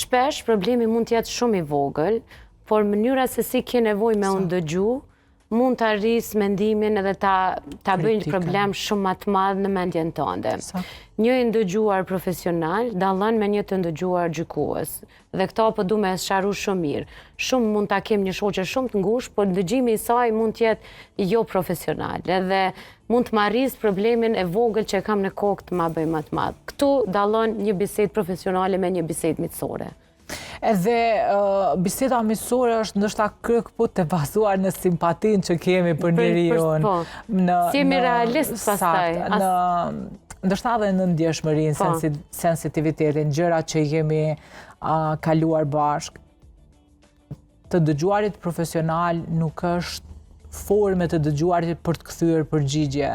Shpesh problemi mund të jetë shumë i vogël, por mënyra se si ke nevojë me u ndëgju, mund të arrisë mendimin edhe ta bëjë një problem shumë më të madh në mendjen tënde. Një i ndëgjuar profesional dallon me një të ndëgjuar gjykues. Dhe këto po du me sqaru shumë mirë. Shumë mund ta kem një shoqe shumë të ngushtë, por ndëgjimi i saj mund të jetë jo profesional. Edhe mund të marris problemin e vogël që kam në kokë të ma bëj më të madh. Këtu dallon një bisedë profesionale me një bisedë miqësore. Edhe biseda miqësore është ndoshta kryequt të bazuar në simpatinë që kemi për njeriun. Si jemi realist pastaj. Ndoshta edhe në ndjeshmërinë, sensitivitetin, gjërat që jemi kaluar bashkë. Të dëgjuarit profesional nuk është forme të dëgjuarit për të kthyer përgjigje,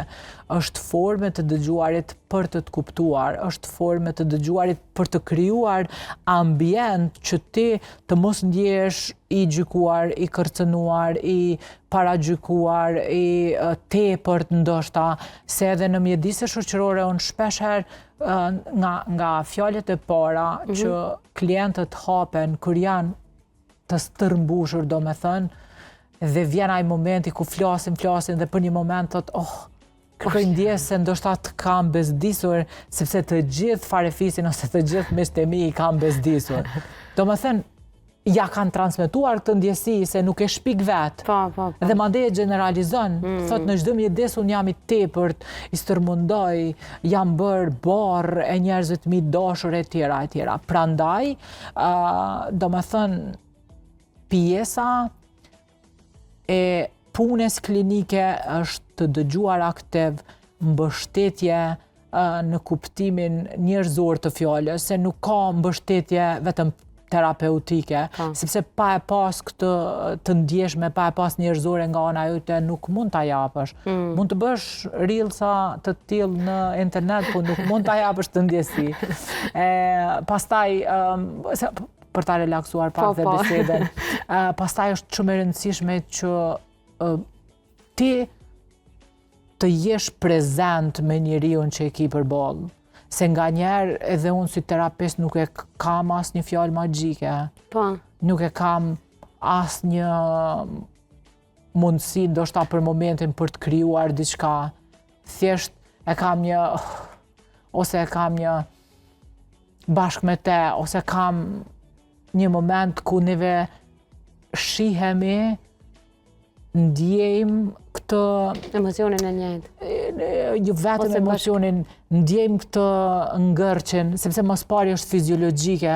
është forme të dëgjuarit për të kuptuar, është forme të dëgjuarit për të krijuar ambient që ti të mos ndjesh i gjykuar, i kërcënuar, i paragjykuar, i tepërt ndoshta, se edhe në mjediset shoqërore unë shpeshherë nga fjalët e para që klientët hapen kur janë të stërmbushur, domethënë, dhe vjen ai momenti ku flasin dhe për një moment thotë, kërkoj ndjes se ndoshta të kam bezdisur, sepse të gjithë farefisin ose të gjithë miqtë e mi i kam bezdisur. Domethënë, ja kanë transmetuar këtë ndjesi se nuk e shpik vetë. Dhe mandej e generalizon, thotë në çdo mjedis unë jam i tepërt, i stërmundoj, jam bërë barr e njerëzve të mi dashur e tjera e tjera. Prandaj, domethënë, pjesa e punës klinike është të dëgjuar aktiv, mbështetje në kuptimin njerëzor të fjalës, se nuk ka mbështetje vetëm terapeutike, sepse pa e pas këtë të ndjeshme, pa e pas njerëzore nga ana jote nuk mund ta japësh. Mund të bësh reelsa të tillë në internet, po nuk mund ta japësh të ndjesi. Pastaj për ta relaksuar pak dhe bisedën. Pastaj është shumë e rëndësishme që ti të jesh prezent me njeriun që e ki përballë. Se nganjëherë edhe unë si terapist nuk e kam asnjë fjalë magjike. Nuk e kam asnjë mundësi ndoshta për momentin për të krijuar diçka. Thjesht e kam ose e kam një bashkë me te, ose kam një moment ku neve shihemi, ndjejmë këtë emocionin e njëjtë. Jo vetëm emocionin, ndjejmë këtë ngërçin, sepse mos pari është fiziologjike,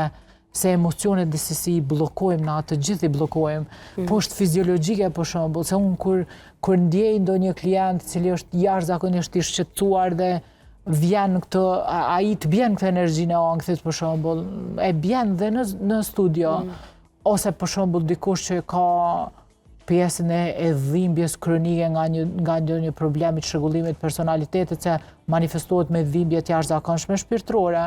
se emocionet disi i bllokojmë na, të gjithë i bllokojmë, po është fiziologjike për shembull, se unë kur ndjej ndonjë klient i cili është jashtëzakonisht i shqetësuar dhe vjen këtë, ai të bjen këtë energjinë e ankthit për shembull, e bjen dhe në studio, ose për shembull dikush që ka pjesën e dhimbjes kronike nga ndonjë problemi të çrregullimit personalitetit që manifestohet me dhimbje të jashtëzakonshme shpirtërore.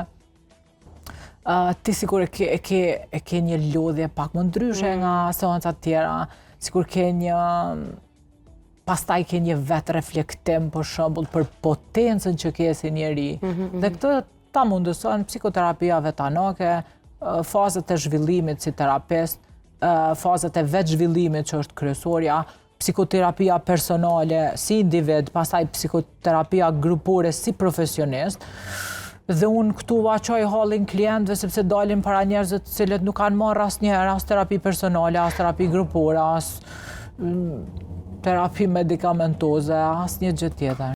Ti sikur e ke një lodhje pak më ndryshe nga seancat tjera, sikur ke pastaj ke një vetë reflektim për shembull për potencën që ke si njeri. Dhe këtë ta mundëson psikoterapia vetanake, fazat e zhvillimit si terapist, fazat e vetë zhvillimit që është kryesorja, psikoterapia personale si individ, pastaj psikoterapia grupore si profesionist. Dhe unë këtu vaqoj hallin klientëve sepse dalin para njerëzve të cilët nuk kanë marrë asnjëherë as terapi personale, as terapi grupore, as terapi medikamentoze, asnjë gjë tjetër.